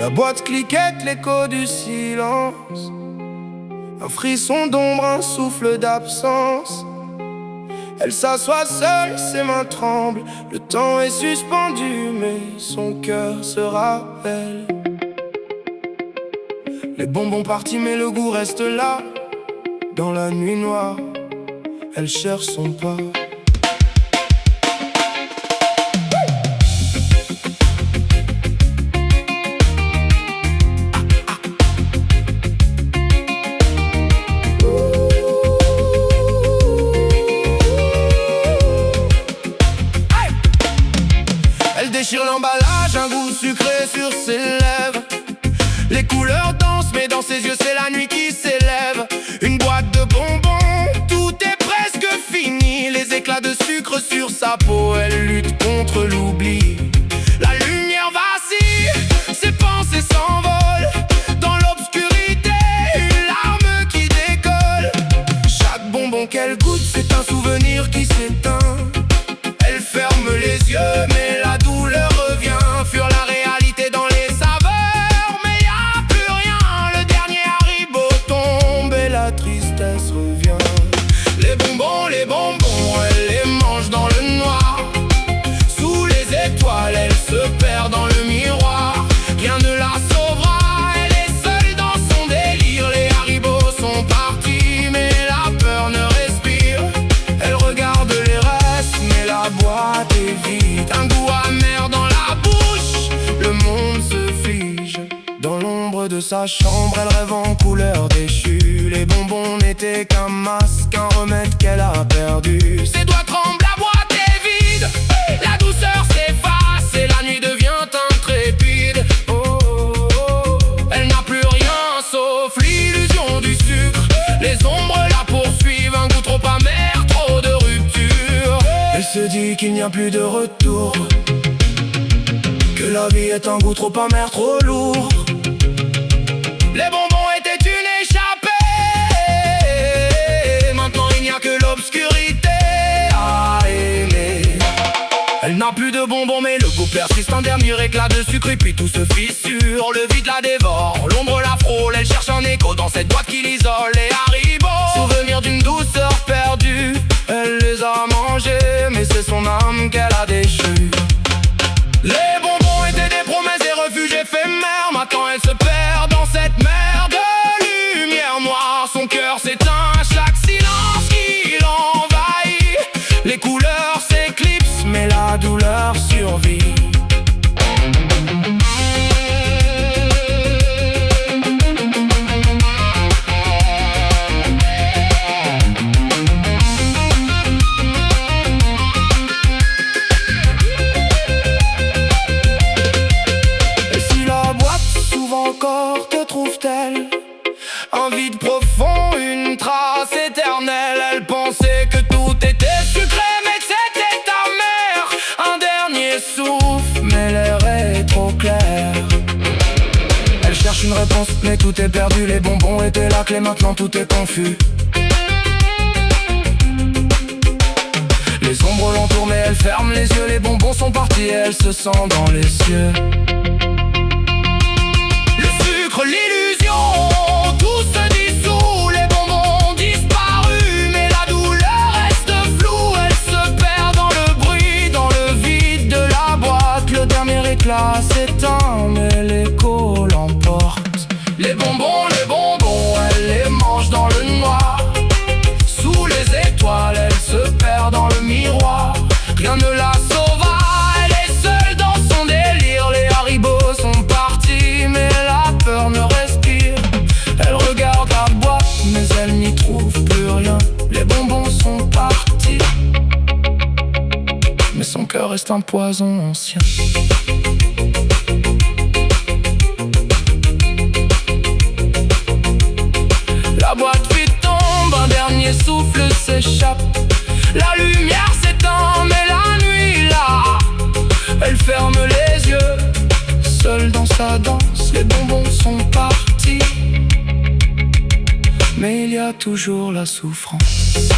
La boîte cliquette, l'écho du silence. Un frisson d'ombre, un souffle d'absence. Elle s'assoit seule, ses mains tremblent. Le temps est suspendu, mais son cœur se rappelle. Les bonbons partis, mais le goût reste là. Dans la nuit noire, elle cherche son pas. Elle déchire l'emballage, un goût sucré sur ses lèvres. Les couleurs dansent, mais dans ses yeux c'est la nuit qui s'élève. Une boîte de bonbons, tout est presque fini. Les éclats de sucre sur sa peau, elle lutte contre l'oubli. La lumière vacille, ses pensées s'envolent. Dans l'obscurité, une larme qui décolle. Chaque bonbon qu'elle goûte, c'est un souvenir qui s'éteint. Elle ferme les yeux, mais la douleur revient. Fuir la réalité dans les saveurs, mais y a plus rien. Le dernier Haribo tombe et la tristesse revient. Les bonbons, elle les mange dans le noir. Sous les étoiles, elle se perd dans le miroir. Rien ne la sauvera, elle est seule dans son délire. Les Haribo sont partis, mais la peur ne respire. Elle regarde les restes, mais la boîte est vide. Un goût amer dans la bouche, le monde se fige. Dans l'ombre de sa chambre, elle rêve en couleur déchue. Les bonbons n'étaient qu'un masque, un remède qu'elle a perdu. Ses doigts tremblent, la boîte est vide. La douceur s'efface et la nuit devient intrépide. Oh, oh, oh. Elle n'a plus rien sauf l'illusion du sucre. Les ombres la poursuivent, un goût trop amer, trop de rupture. Elle se dit qu'il n'y a plus de retour, que la vie est un goût trop amer, trop lourd. Les bonbons étaient une échappée. Maintenant il n'y a que l'obscurité à aimer. Elle n'a plus de bonbons, mais le goût persiste. Un dernier éclat de sucre et puis tout se fissure. Le vide la dévore, l'ombre la frôle. Elle cherche un écho dans cette boîte qui l'isole. Les Haribo, souvenir d'une douceur perdue. Elle les a mangés, mais c'est son âme qu'elle a déchue. Les bonbons étaient des promesses, des refuges éphémères. Maintenant elle se perd dans cette mer de lumière noire. Son cœur s'éteint à chaque silence qui l'envahit. Les couleurs s'éclipsent, mais la douleur survit. Encore que trouve-t-elle? Un vide profond, une trace éternelle. Elle pensait que tout était sucré, mais c'était amer. Un dernier souffle, mais l'air est trop clair. Elle cherche une réponse, mais tout est perdu. Les bonbons étaient la clé, maintenant tout est confus. Les ombres l'entourent, mais elle ferme les yeux. Les bonbons sont partis, elle se sent dans les cieux. L'illusion, tout se dissout. Les bonbons ont disparu, mais la douleur reste floue. Elle se perd dans le bruit, dans le vide de la boîte. Le dernier éclat s'éteint, mais l'écho l'emporte. Les bonbons, elle les mange dans le noir. Sous les étoiles, elle se perd dans le miroir. Rien ne la sauvera, elle est seule dans son délire. Les Haribo sont partis, mais la peur ne respire. Elle regarde la boîte, mais elle n'y trouve plus rien. Les bonbons sont partis, mais son cœur reste un poison ancien. La boîte vide tombe, un dernier souffle s'échappe. La lumière s'éteint, mais la nuit là. Elle ferme les yeux, seule dans sa danse. Les bonbons sont partis, mais il y a toujours la souffrance.